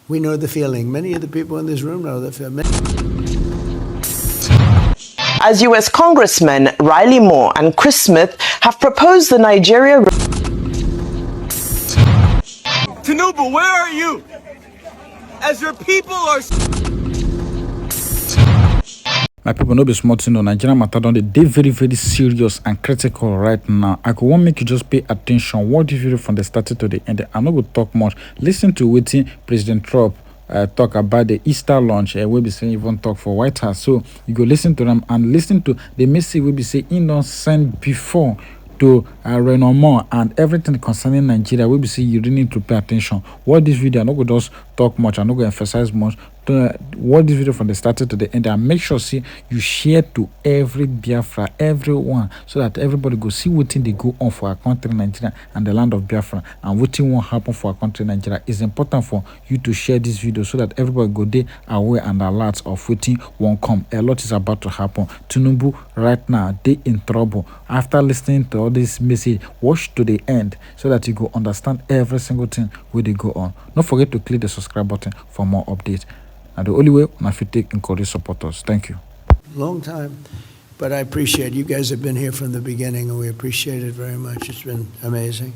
We know the feeling. Many of the people in this room know the feeling. As U.S. Congressmen Riley Moore and Chris Smith have proposed the Nigeria... Tinubu, where are you? As your people are... My people no be small thing on Nigeria matter don dey very very serious and critical right now. I go want make you just pay attention. Watch this video from the start to the end. I no go talk much. Listen to wetin President Trump talk about the Easter lunch. We be saying even talk for White House. So you go listen to them and listen to the message we be say he don send before to Renomore and everything concerning Nigeria. We be say you really need to pay attention. Watch this video. I no go just talk much. I no go emphasize much. Watch this video from the start to the end and make sure see you share to every Biafra, everyone, so that everybody go see what thing they go on for our country Nigeria and the land of Biafra, and what thing won't happen for our country Nigeria. It's important for you to share this video so that everybody go there aware and alert of what thing won't come. A lot is about to happen. Tinubu right now they in trouble. After listening to all this message, watch to the end so that you go understand every single thing where they go on. Don't forget to click the subscribe button for more updates. And the only way if you take encourage supporters. Thank you. Long time, but I appreciate you guys have been here from the beginning, and we appreciate it very much. It's been amazing.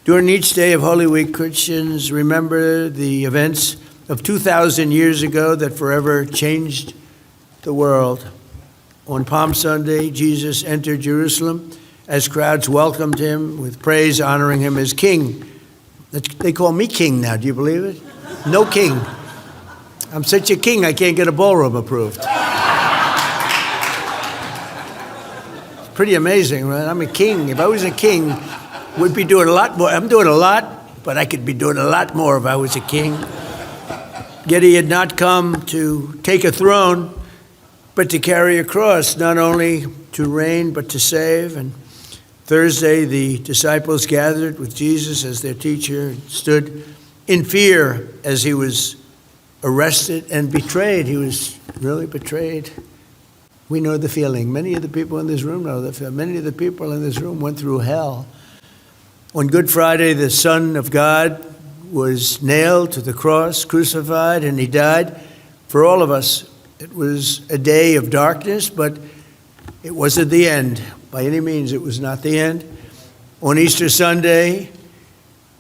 During each day of Holy Week, Christians remember the events of 2,000 years ago that forever changed the world. On Palm Sunday, Jesus entered Jerusalem as crowds welcomed him with praise, honoring him as king. They call me king now. Do you believe it? No king. I'm such a king, I can't get a ballroom approved. It's pretty amazing, right? I'm a king. If I was a king, we'd be doing a lot more. I'm doing a lot, but I could be doing a lot more if I was a king. Yet he had not come to take a throne, but to carry a cross, not only to reign, but to save. And Thursday, the disciples gathered with Jesus as their teacher and stood in fear as he was arrested and betrayed. He was really betrayed. We know the feeling. Many of the people in this room know the feeling. Many of the people in this room went through hell. On Good Friday, the Son of God was nailed to the cross, crucified, and he died for all of us. It was a day of darkness, but it wasn't the end. By any means, it was not the end. On Easter Sunday,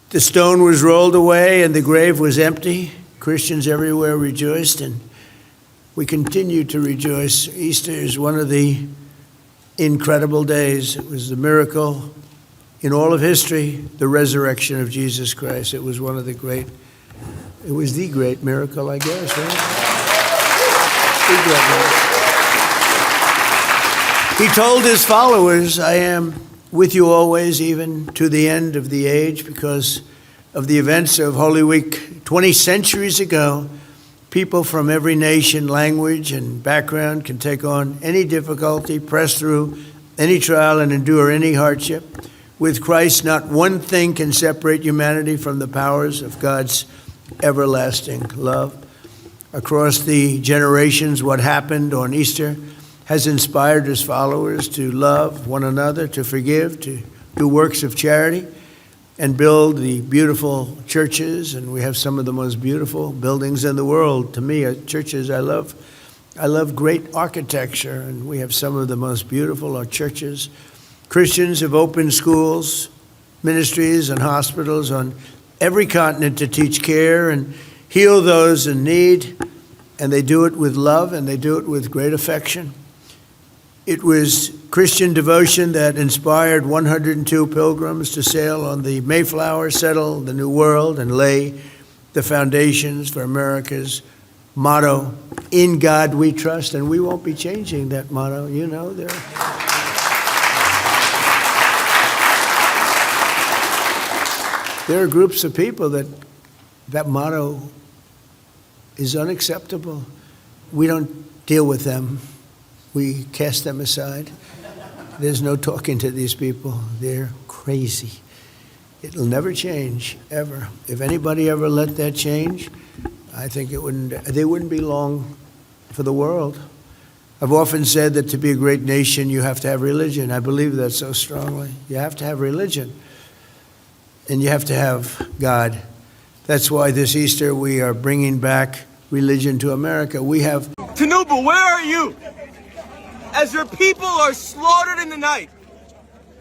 the stone was rolled away and the grave was empty. Christians everywhere rejoiced, and we continue to rejoice. Easter is one of the incredible days. It was the miracle in all of history, the resurrection of Jesus Christ. It was the great miracle, I guess, right? The great miracle. He told his followers, I am with you always, even to the end of the age, because of the events of Holy Week. 20 centuries ago, people from every nation, language, and background can take on any difficulty, press through any trial, and endure any hardship. With Christ, not one thing can separate humanity from the powers of God's everlasting love. Across the generations, what happened on Easter has inspired his followers to love one another, to forgive, to do works of charity, and build the beautiful churches. And we have some of the most beautiful buildings in the world. To me, churches, I love great architecture, and we have some of the most beautiful churches. Christians have opened schools, ministries, and hospitals on every continent to teach care and heal those in need, and they do it with love, and they do it with great affection. It was Christian devotion that inspired 102 pilgrims to sail on the Mayflower, settle the New World, and lay the foundations for America's motto, "In God We Trust," and we won't be changing that motto. You know, there are groups of people that motto is unacceptable. We don't deal with them. We cast them aside. There's no talking to these people. They're crazy. It'll never change, ever. If anybody ever let that change, I think they wouldn't be long for the world. I've often said that to be a great nation, you have to have religion. I believe that so strongly. You have to have religion. And you have to have God. That's why this Easter we are bringing back religion to America. We have... Tinubu, where are you? As your people are slaughtered in the night,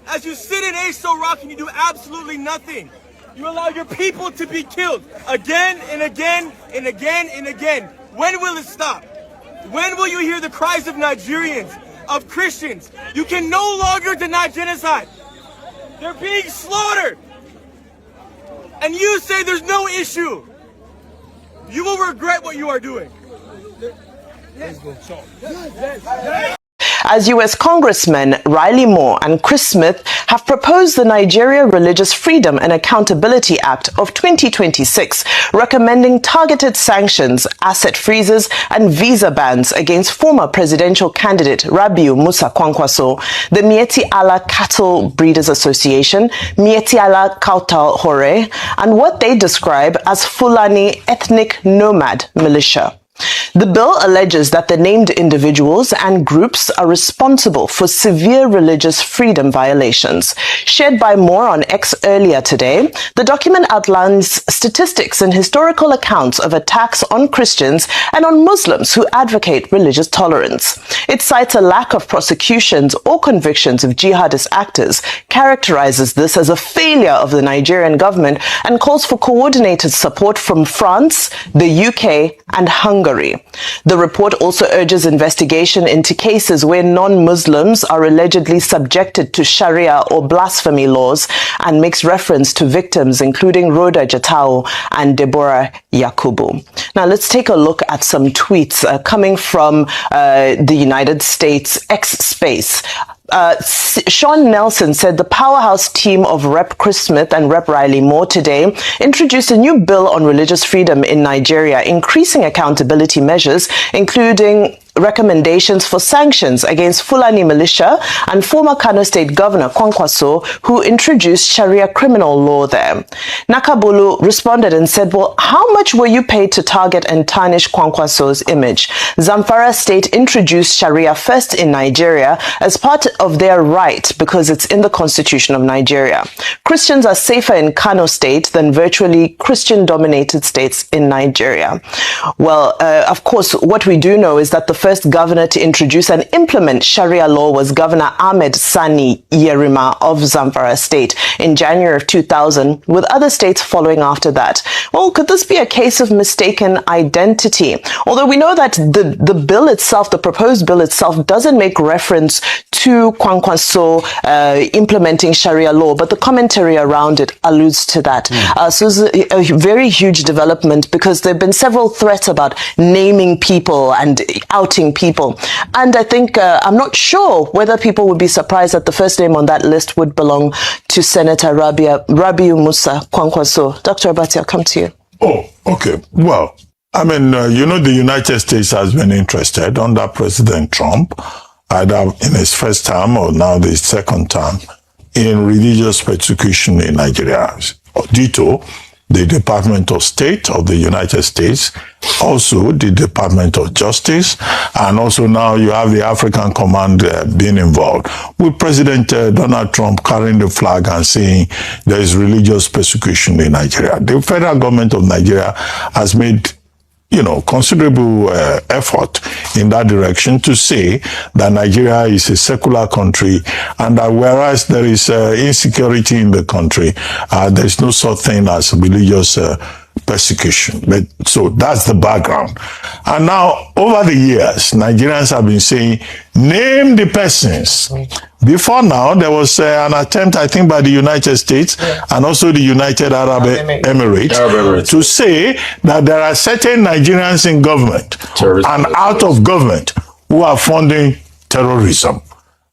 as you sit in Aso Rock and you do absolutely nothing, you allow your people to be killed again and again and again and again. When will it stop? When will you hear the cries of Nigerians, of Christians? You can no longer deny genocide. They're being slaughtered. And you say there's no issue. You will regret what you are doing. As U.S. Congressmen Riley Moore and Chris Smith have proposed the Nigeria Religious Freedom and Accountability Act of 2026, recommending targeted sanctions, asset freezes, and visa bans against former presidential candidate Rabiu Musa Kwankwaso, the Mieti Allah Cattle Breeders Association, Mieti Allah Kautal Hore, and what they describe as Fulani ethnic nomad militia. The bill alleges that the named individuals and groups are responsible for severe religious freedom violations. Shared by Moore on X earlier today, the document outlines statistics and historical accounts of attacks on Christians and on Muslims who advocate religious tolerance. It cites a lack of prosecutions or convictions of jihadist actors, characterizes this as a failure of the Nigerian government, and calls for coordinated support from France, the UK, and Hungary. The report also urges investigation into cases where non-Muslims are allegedly subjected to Sharia or blasphemy laws, and makes reference to victims including Rhoda Jatau and Deborah Yakubu. Now let's take a look at some tweets coming from the United States X space. Sean Nelson said the powerhouse team of Rep. Chris Smith and Rep. Riley Moore today introduced a new bill on religious freedom in Nigeria, increasing accountability measures, including recommendations for sanctions against Fulani militia and former Kano State Governor Kwankwaso, who introduced Sharia criminal law there. Nakabulu responded and said, well, how much were you paid to target and tarnish Kwankwaso's image? Zamfara State introduced Sharia first in Nigeria as part of their right because it's in the constitution of Nigeria. Christians are safer in Kano State than virtually Christian-dominated states in Nigeria. Well, of course, what we do know is that the first governor to introduce and implement Sharia law was Governor Ahmed Sani Yerima of Zamfara State in January of 2000, with other states following after that. Well, could this be a case of mistaken identity? Although we know that the bill itself, the proposed bill itself, doesn't make reference to Kwankwaso implementing Sharia law, but the commentary around it alludes to that. So it's a very huge development, because there have been several threats about naming people and outing people. And I think, I'm not sure whether people would be surprised that the first name on that list would belong to Senator Rabiu Musa Kwankwaso. Dr. Abati, I'll come to you. Oh, okay. Well, I mean, the United States has been interested under President Trump, either in his first term or now the second term, in religious persecution in Nigeria. Ditto, the Department of State of the United States, also the Department of Justice, and also now you have the African Command being involved, with President Donald Trump carrying the flag and saying there is religious persecution in Nigeria. The federal government of Nigeria has made considerable effort in that direction to say that Nigeria is a secular country, and that whereas there is insecurity in the country, there is no such thing as religious persecution. So that's the background. And now, over the years, Nigerians have been saying, name the persons. Before now, there was an attempt, I think, by the United States and also the United Arab Emirates to say that there are certain Nigerians in government and out of government who are funding terrorism.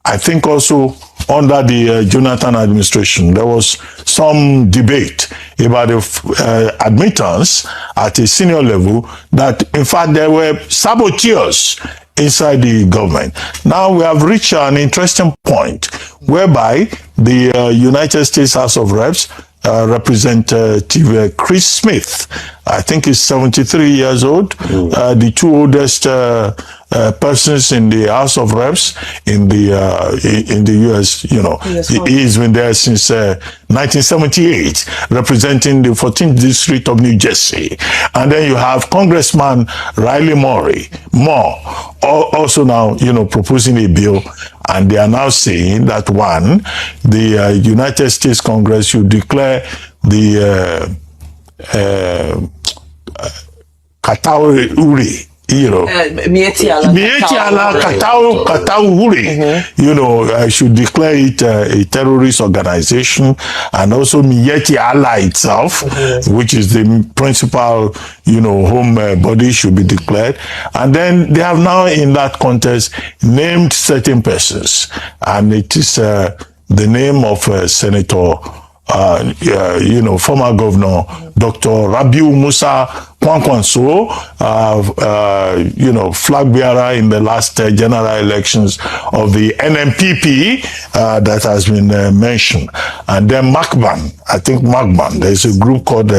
I think also under the Jonathan administration, there was some debate about the admittance at a senior level that, in fact, there were saboteurs inside the government. Now we have reached an interesting point whereby the United States House of Reps, Representative Chris Smith, I think he's 73 years old, the two oldest persons in the House of Reps in the U.S. He's been there since 1978, representing the 14th district of New Jersey. And then you have Congressman Riley Moore, also now proposing a bill, and they are now saying that the United States Congress should declare the Katauri, Mieti ala Katau, should declare it a terrorist organization, and also Mieti ala itself, which is the principal, home body, should be declared. And then they have now, in that context, named certain persons, and it is the name of Senator, former governor, Dr. Rabiu Musa Kwankwanso, flag bearer in the last general elections of the NMPP that has been mentioned. And then Makban, there's a group called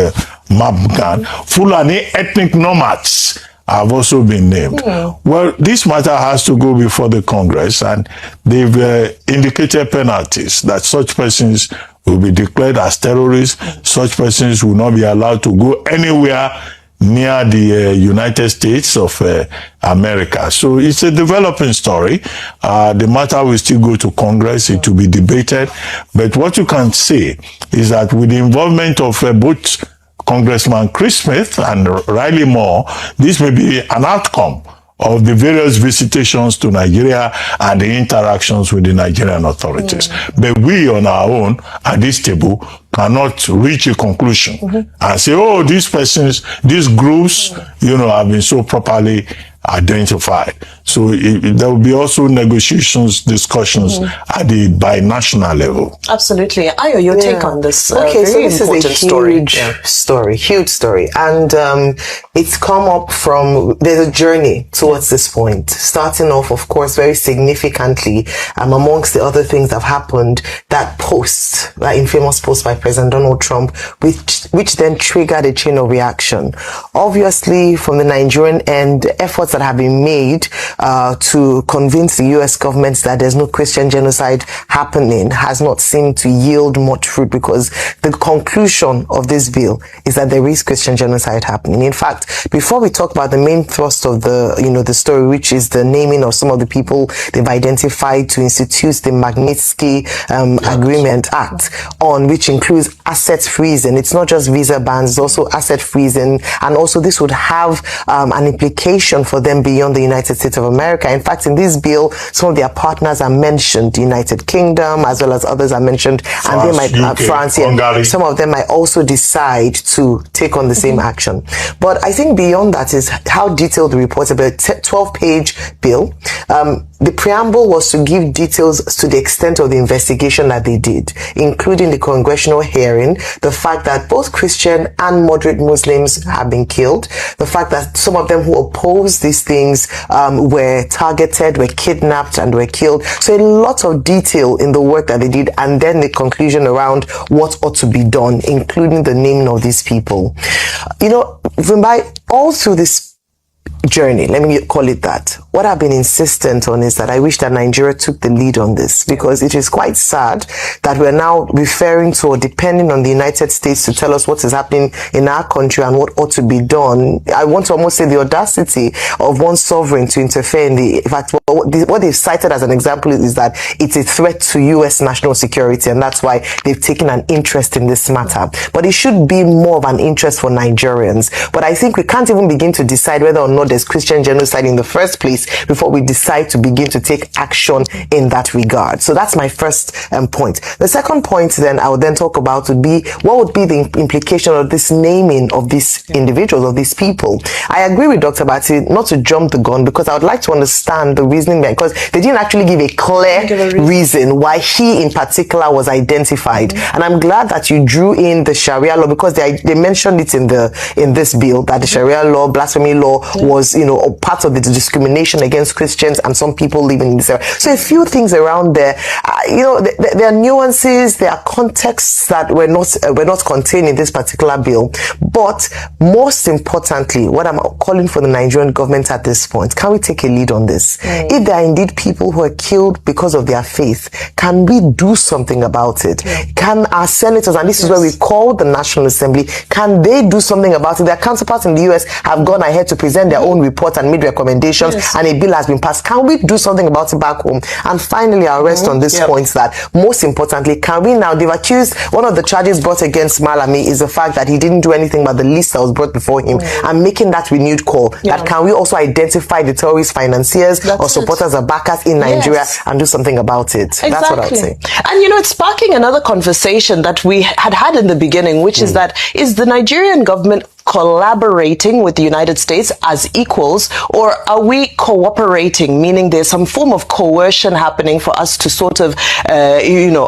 Makban. Fulani ethnic nomads have also been named. Well, this matter has to go before the Congress, and they've indicated penalties that such persons will be declared as terrorists. Such persons will not be allowed to go anywhere near the United States of America. So it's a developing story. The matter will still go to Congress. It will be debated. But what you can say is that with the involvement of both Congressman Chris Smith and Riley Moore, this may be an outcome of the various visitations to Nigeria and the interactions with the Nigerian authorities. But we on our own at this table cannot reach a conclusion and say, oh, these persons, these groups, have been so properly identified. So there will be also negotiations, discussions at the binational level. Absolutely. Ayo, your take on this? Okay, so this is a huge story. And it's come up from, there's a journey towards this point. Starting off, of course, very significantly, amongst the other things that have happened, that post, that infamous post by President Donald Trump, which then triggered a chain of reaction. Obviously, from the Nigerian end, efforts that have been made to convince the US government that there's no Christian genocide happening has not seemed to yield much fruit, because the conclusion of this bill is that there is Christian genocide happening. In fact, before we talk about the main thrust of the story, which is the naming of some of the people they've identified to institute the Magnitsky Agreement Act, which includes asset freezing. It's not just visa bans, it's also asset freezing, and also this would have an implication for them beyond the United States of America. In fact, in this bill, some of their partners are mentioned, the United Kingdom, as well as others are mentioned, and they might, France, some of them might also decide to take on the same action. But I think beyond that is how detailed the report, about a 12-page bill. The preamble was to give details to the extent of the investigation that they did, including the congressional hearing, the fact that both Christian and moderate Muslims have been killed, the fact that some of them who oppose these things were targeted, were kidnapped, and were killed. So a lot of detail in the work that they did, and then the conclusion around what ought to be done, including the naming of these people. All through this journey, let me call it that, what I've been insistent on is that I wish that Nigeria took the lead on this, because it is quite sad that we're now referring to or depending on the United States to tell us what is happening in our country and what ought to be done. I want to almost say the audacity of one sovereign to interfere in fact, what they've cited as an example is that it's a threat to US national security, and that's why they've taken an interest in this matter. But it should be more of an interest for Nigerians. But I think we can't even begin to decide whether or not there's Christian genocide in the first place before we decide to begin to take action in that regard. So that's my first point. The second point then I would then talk about would be, what would be the implication of this naming of these individuals, of these people? I agree with Dr. Bati not to jump the gun, because I would like to understand the reasoning behind, because they didn't actually give a clear reason why he in particular was identified. And I'm glad that you drew in the Sharia law, because they mentioned it in this bill, that the Sharia law, blasphemy law was, part of the discrimination persecution against Christians and some people living in this area. So a few things around there. There are nuances, there are contexts that were not contained in this particular bill. But most importantly, what I'm calling for the Nigerian government at this point, can we take a lead on this? If there are indeed people who are killed because of their faith, can we do something about it? Can our senators, and this is where we call the National Assembly, can they do something about it? Their counterparts in the US have gone ahead to present their own report and made recommendations, and a bill has been passed. Can we do something about it back home? And finally, I'll rest on this point that, most importantly, can we now, they've accused, one of the charges brought against Malami is the fact that he didn't do anything but the list that was brought before him, and making that renewed call, that can we also identify the terrorist financiers or supporters or backers in Nigeria and do something about it? Exactly. That's what I would say. And it's sparking another conversation that we had in the beginning, which is that, is the Nigerian government collaborating with the United States as equals, or are we cooperating, meaning there's some form of coercion happening for us to sort of,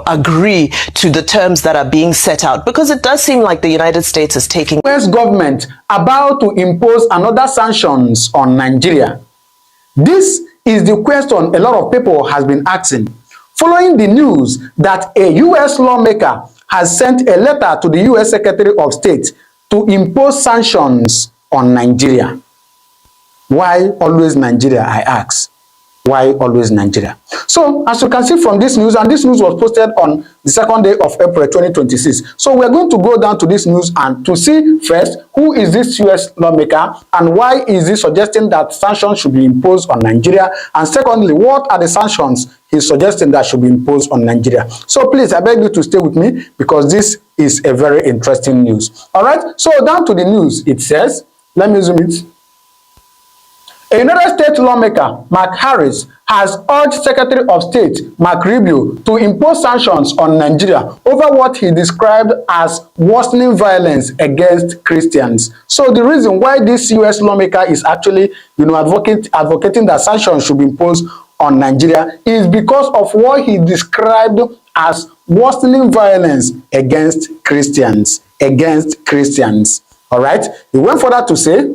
agree to the terms that are being set out? Because it does seem like the United States is taking... US government about to impose another sanctions on Nigeria. This is the question a lot of people has been asking, following the news that a US lawmaker has sent a letter to the US Secretary of State to impose sanctions on Nigeria. Why always Nigeria, I ask? Why always Nigeria? So, as you can see from this news, and this news was posted on the 2nd day of April 2026. So, we're going to go down to this news and to see first, who is this US lawmaker and why is he suggesting that sanctions should be imposed on Nigeria? And secondly, what are the sanctions he's suggesting that should be imposed on Nigeria? So, please, I beg you to stay with me because this is a very interesting news. All right, so down to the news, it says, let me zoom it. A United States lawmaker, Mark Harris, has urged Secretary of State Mark Rubio to impose sanctions on Nigeria over what he described as worsening violence against Christians. So the reason why this US lawmaker is actually, advocating that sanctions should be imposed on Nigeria is because of what he described as worsening violence against Christians. All right. He went further to say,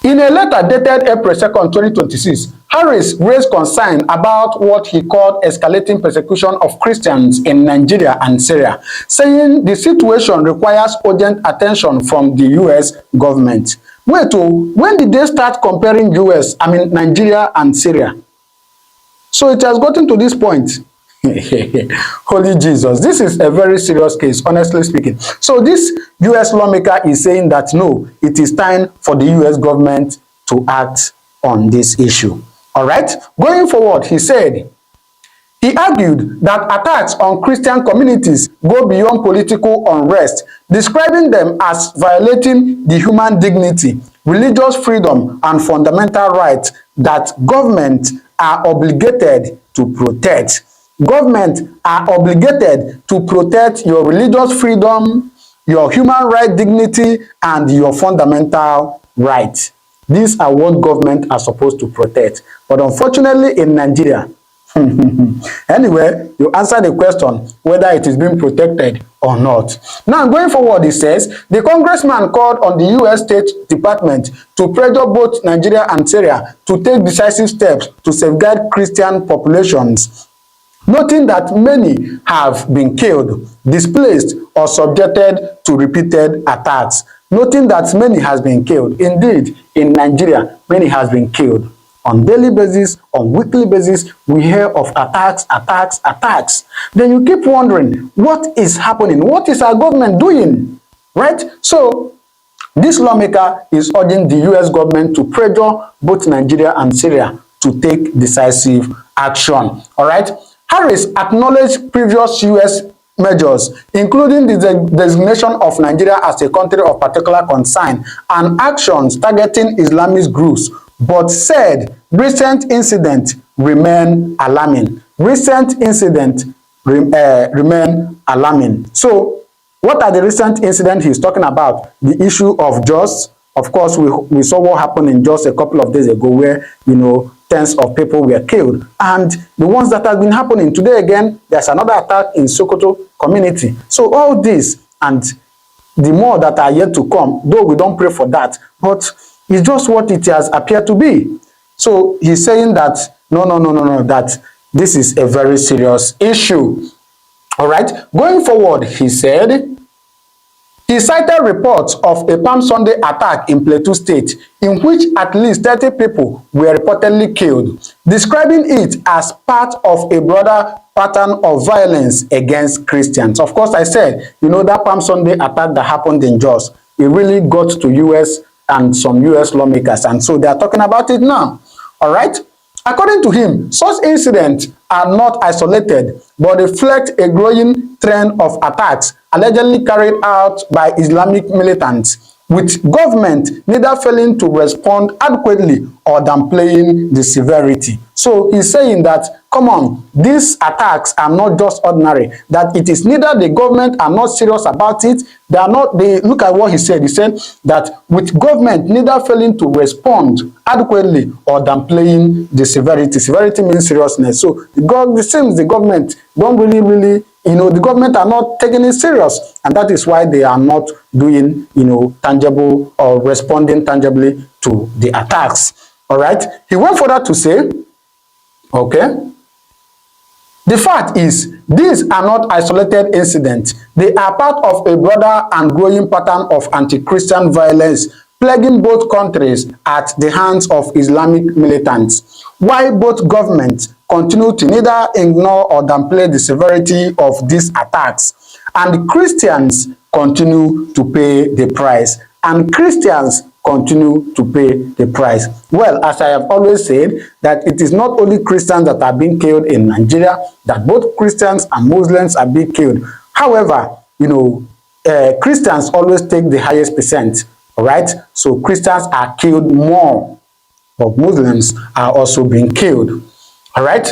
in a letter dated April 2nd, 2026, Harris raised concern about what he called escalating persecution of Christians in Nigeria and Syria, saying the situation requires urgent attention from the US government. Wait, when did they start comparing Nigeria and Syria? So it has gotten to this point. Holy Jesus, this is a very serious case, honestly speaking. So this US lawmaker is saying that no, it is time for the US government to act on this issue. All right, going forward, he argued that attacks on Christian communities go beyond political unrest, describing them as violating the human dignity, religious freedom, and fundamental rights that governments are obligated to protect. Governments are obligated to protect your religious freedom, your human right dignity, and your fundamental rights. These are what governments are supposed to protect. But unfortunately in Nigeria, anyway, you answer the question whether it is being protected or not. Now, going forward, it says, the congressman called on the U.S. State Department to pressure both Nigeria and Syria to take decisive steps to safeguard Christian populations, noting that many have been killed, displaced, or subjected to repeated attacks. Noting that many has been killed. Indeed, in Nigeria, many has been killed. On daily basis, on weekly basis, we hear of attacks. Then you keep wondering, what is happening? What is our government doing? Right? So, this lawmaker is urging the U.S. government to pressure both Nigeria and Syria to take decisive action. All right? Harris acknowledged previous U.S. measures, including the designation of Nigeria as a country of particular concern and actions targeting Islamist groups, but said recent incidents remain alarming. Remain alarming. So, what are the recent incidents he's talking about? The issue of Jos. Of course, we saw what happened in Jos a couple of days ago where, tens of people were killed. And the ones that have been happening today again, there's another attack in Sokoto community. So all this and the more that are yet to come, though we don't pray for that, but It's just what it has appeared to be. So he's saying that no, that this is a very serious issue. All right. Going forward, he said, he cited reports of a Palm Sunday attack in Plateau State in which at least 30 people were reportedly killed, describing it as part of a broader pattern of violence against Christians. Of course, I said, that Palm Sunday attack that happened in Jos, it really got to US and some US lawmakers, and so they are talking about it now. All right? According to him, such incidents are not isolated, but reflect a growing trend of attacks allegedly carried out by Islamic militants, with government neither failing to respond adequately or downplaying the severity. So he's saying that, come on, these attacks are not just ordinary, that it is neither the government are not serious about it, they look at what he said. He said that with government neither failing to respond adequately or downplaying the severity. Severity means seriousness. So it seems the government don't really, the government are not taking it serious, and that is why they are not doing, tangible or responding tangibly to the attacks. All right. He went further to say, okay, the fact is, these are not isolated incidents. They are part of a broader and growing pattern of anti-Christian violence plaguing both countries at the hands of Islamic militants, while both governments continue to neither ignore or downplay the severity of these attacks, and Christians continue to pay the price. And Christians continue to pay the price. Well, as I have always said, that it is not only Christians that are being killed in Nigeria, that both Christians and Muslims are being killed. However, Christians always take the highest percent, all right? So Christians are killed more, but Muslims are also being killed, all right?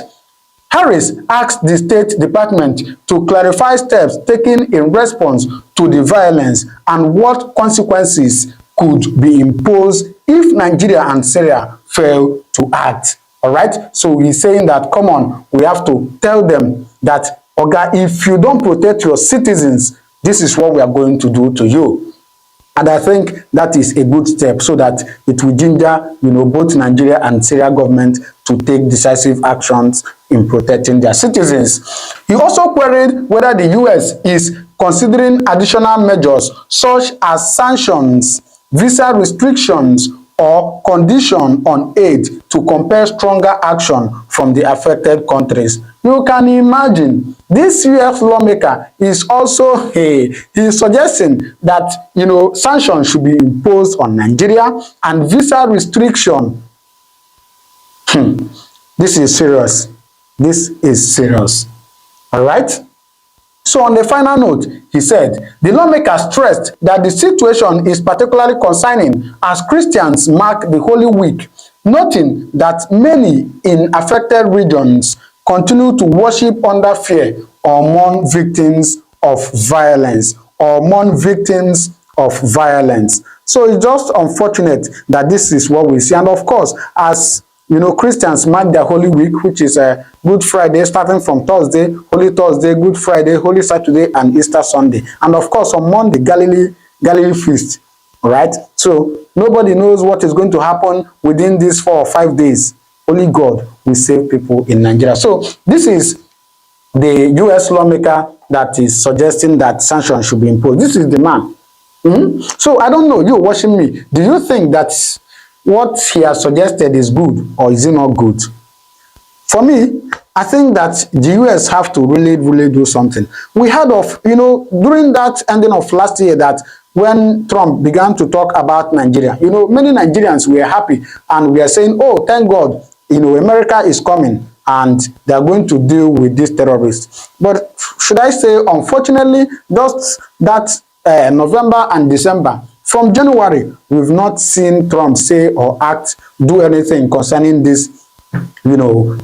Harris asked the State Department to clarify steps taken in response to the violence and what consequences could be imposed if Nigeria and Syria fail to act. All right? So he's saying that, come on, we have to tell them that, okay, if you don't protect your citizens, this is what we are going to do to you. And I think that is a good step so that it will ginger, both Nigeria and Syria government to take decisive actions in protecting their citizens. He also queried whether the US is considering additional measures such as sanctions, visa restrictions, or condition on aid to compel stronger action from the affected countries. You can imagine, this US lawmaker is also he is suggesting that sanctions should be imposed on Nigeria and visa restriction. This is serious. This is serious. All right? So on the final note, he said, the lawmaker stressed that the situation is particularly concerning as Christians mark the Holy Week, noting that many in affected regions continue to worship under fear or mourn victims of violence, So it's just unfortunate that this is what we see. And of course, as Christians mark their Holy Week, which is Good Friday, starting from Thursday, Holy Thursday, Good Friday, Holy Saturday, and Easter Sunday. And of course, on Monday, Galilee Feast. All right? So nobody knows what is going to happen within these 4 or 5 days. Only God will save people in Nigeria. So this is the US lawmaker that is suggesting that sanctions should be imposed. This is the man. So I don't know, you watching me, do you think that what he has suggested is good, or is it not good? For me, I think that the US have to really do something. We heard of, during that ending of last year, that when Trump began to talk about Nigeria, many Nigerians were happy and we are saying, oh, thank God, America is coming and they are going to deal with these terrorists. But should I say, unfortunately, just that November and December, from January, we've not seen Trump say or do anything concerning this,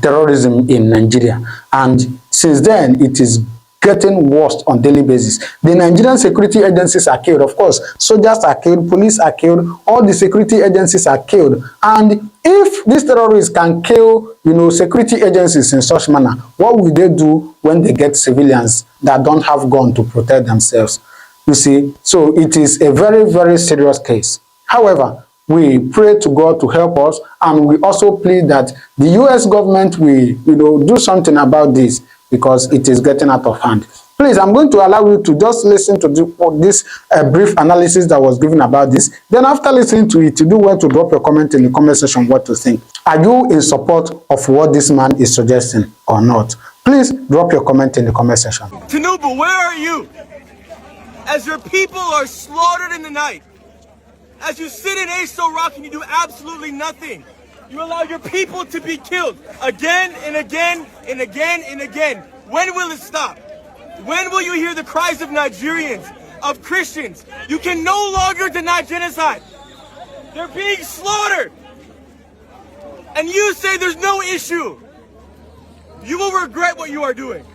terrorism in Nigeria. And since then, it is getting worse on daily basis. The Nigerian security agencies are killed. Of course, soldiers are killed, police are killed, all the security agencies are killed. And if these terrorists can kill, security agencies in such manner, what will they do when they get civilians that don't have gun to protect themselves? You see, so it is a very serious case. However, We pray to God to help us, and we also plead that the US government will, do something about this because it is getting out of hand. Please, I'm going to allow you to just listen to this brief analysis that was given about this. Then after listening to it, you do well to drop your comment in the comment section what you think. Are you in support of what this man is suggesting or not? Please drop your comment in the comment section. Tinubu, where are you? As your people are slaughtered in the night, as you sit in Aso Rock and you do absolutely nothing, you allow your people to be killed again and again and again and again. When will it stop? When will you hear the cries of Nigerians, of Christians? You can no longer deny genocide. They're being slaughtered. And you say there's no issue. You will regret what you are doing.